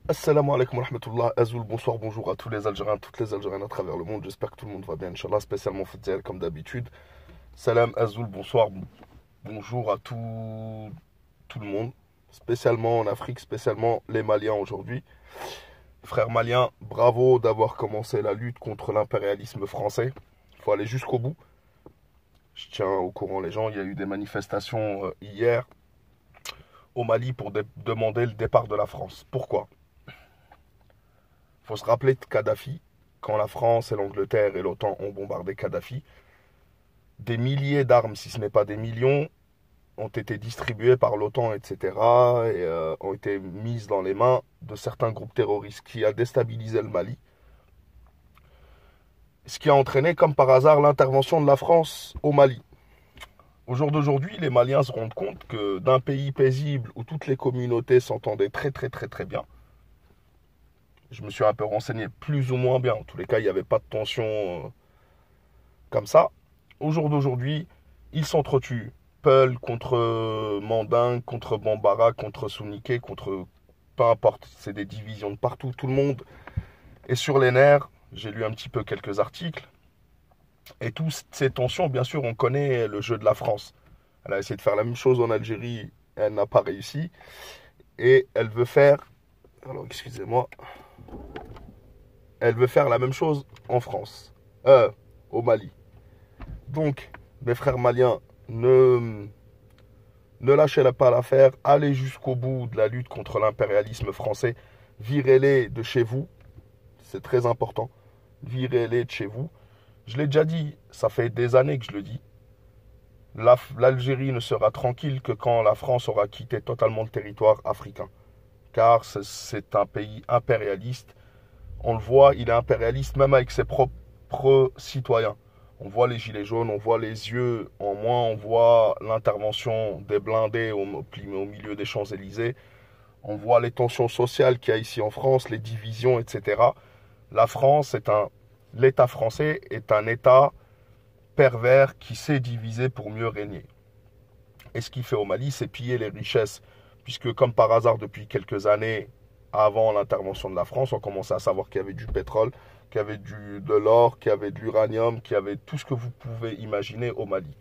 Assalamu alaikum wa rahmatullah, Azoul, bonsoir, bonjour à tous les Algériens, toutes les Algériennes à travers le monde. J'espère que tout le monde va bien, Inch'Allah, spécialement Fadzel comme d'habitude. Salam Azoul, bonsoir, bonjour à tout le monde, spécialement en Afrique, spécialement les Maliens aujourd'hui. Frères maliens, bravo d'avoir commencé la lutte contre l'impérialisme français. Il faut aller jusqu'au bout. Je tiens au courant les gens, il y a eu des manifestations hier au Mali pour demander le départ de la France. Pourquoi? Il faut se rappeler de Kadhafi, quand la France et l'Angleterre et l'OTAN ont bombardé Kadhafi, des milliers d'armes, si ce n'est pas des millions, ont été distribuées par l'OTAN, etc., et ont été mises dans les mains de certains groupes terroristes qui a déstabilisé le Mali. Ce qui a entraîné, comme par hasard, l'intervention de la France au Mali. Au jour d'aujourd'hui, les Maliens se rendent compte que d'un pays paisible où toutes les communautés s'entendaient très bien, je me suis un peu renseigné plus ou moins bien. En tous les cas, il n'y avait pas de tension comme ça. Au jour d'aujourd'hui, ils s'entretuent. Peul contre Manding, contre Bambara, contre Souniké, contre... Peu importe, c'est des divisions de partout. Tout le monde est sur les nerfs. J'ai lu un petit peu quelques articles. Et toutes ces tensions, bien sûr, on connaît le jeu de la France. Elle a essayé de faire la même chose en Algérie. Elle n'a pas réussi. Et elle veut faire... Alors, excusez-moi... Elle veut faire la même chose en France, au Mali. Donc, mes frères maliens, ne lâchez pas l'affaire, allez jusqu'au bout de la lutte contre l'impérialisme français, virez-les de chez vous, c'est très important, virez-les de chez vous. Je l'ai déjà dit, ça fait des années que je le dis, l'Algérie ne sera tranquille que quand la France aura quitté totalement le territoire africain, car c'est un pays impérialiste. On le voit, il est impérialiste même avec ses propres citoyens. On voit les gilets jaunes, on voit les yeux en moins, on voit l'intervention des blindés au milieu des Champs-Élysées. On voit les tensions sociales qu'il y a ici en France, les divisions, etc. L'État français est un État pervers qui sait diviser pour mieux régner. Et ce qu'il fait au Mali, c'est piller les richesses, puisque comme par hasard, depuis quelques années, avant l'intervention de la France, on commençait à savoir qu'il y avait du pétrole, qu'il y avait de l'or, qu'il y avait de l'uranium, qu'il y avait tout ce que vous pouvez imaginer au Mali.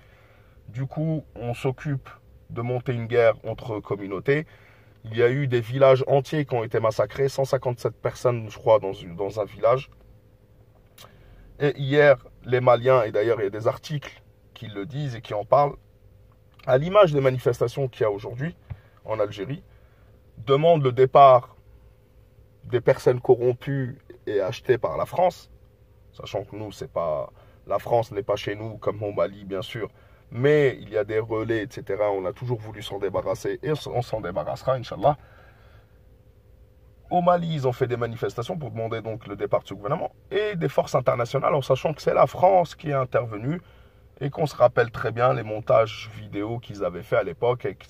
Du coup, on s'occupe de monter une guerre entre communautés. Il y a eu des villages entiers qui ont été massacrés, 157 personnes, je crois, dans un village. Et hier, les Maliens, et d'ailleurs il y a des articles qui le disent et qui en parlent, à l'image des manifestations qu'il y a aujourd'hui en Algérie, demandent le départ des personnes corrompues et achetées par la France, sachant que nous, c'est pas, la France n'est pas chez nous comme au Mali, bien sûr, mais il y a des relais, etc. On a toujours voulu s'en débarrasser et on s'en débarrassera, Inch'Allah. Au Mali, ils ont fait des manifestations pour demander donc le départ de ce gouvernement et des forces internationales, en sachant que c'est la France qui est intervenue et qu'on se rappelle très bien les montages vidéo qu'ils avaient fait à l'époque avec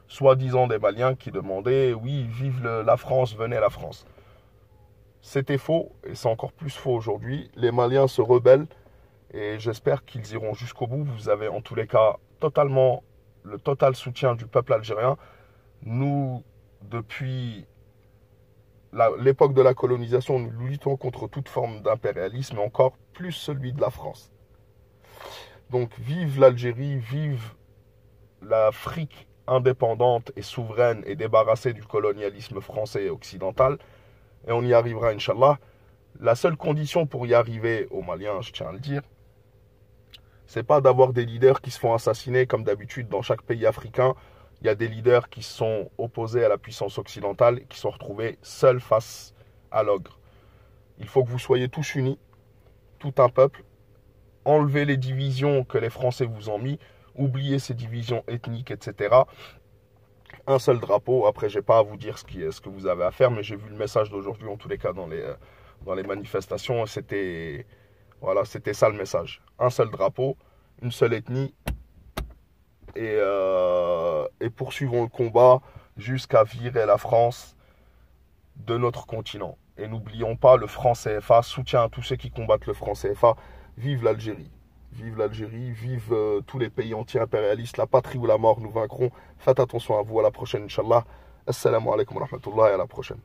soi-disant des Maliens qui demandaient « Oui, vive la France, venez la France ». C'était faux et c'est encore plus faux aujourd'hui. Les Maliens se rebellent et j'espère qu'ils iront jusqu'au bout. Vous avez en tous les cas le total soutien du peuple algérien. Nous, depuis l'époque de la colonisation, nous luttons contre toute forme d'impérialisme et encore plus celui de la France. Donc vive l'Algérie, vive l'Afrique indépendante et souveraine et débarrassée du colonialisme français et occidental. Et on y arrivera, Inch'Allah. La seule condition pour y arriver aux Maliens, je tiens à le dire, c'est pas d'avoir des leaders qui se font assassiner comme d'habitude dans chaque pays africain. Il y a des leaders qui sont opposés à la puissance occidentale et qui sont retrouvés seuls face à l'ogre. Il faut que vous soyez tous unis, tout un peuple. Enlevez les divisions que les Français vous ont mis. Oubliez ces divisions ethniques, etc. Un seul drapeau. Après, je n'ai pas à vous dire ce que vous avez à faire, mais j'ai vu le message d'aujourd'hui, en tous les cas, dans les manifestations. C'était ça le message. Un seul drapeau, une seule ethnie, et poursuivons le combat jusqu'à virer la France de notre continent. Et n'oublions pas le franc CFA, soutien à tous ceux qui combattent le franc CFA. Vive l'Algérie. Vive l'Algérie, vive tous les pays anti-impérialistes, la patrie ou la mort, nous vaincrons. Faites attention à vous, à la prochaine, Inch'Allah. Assalamu alaikum wa rahmatullah et à la prochaine.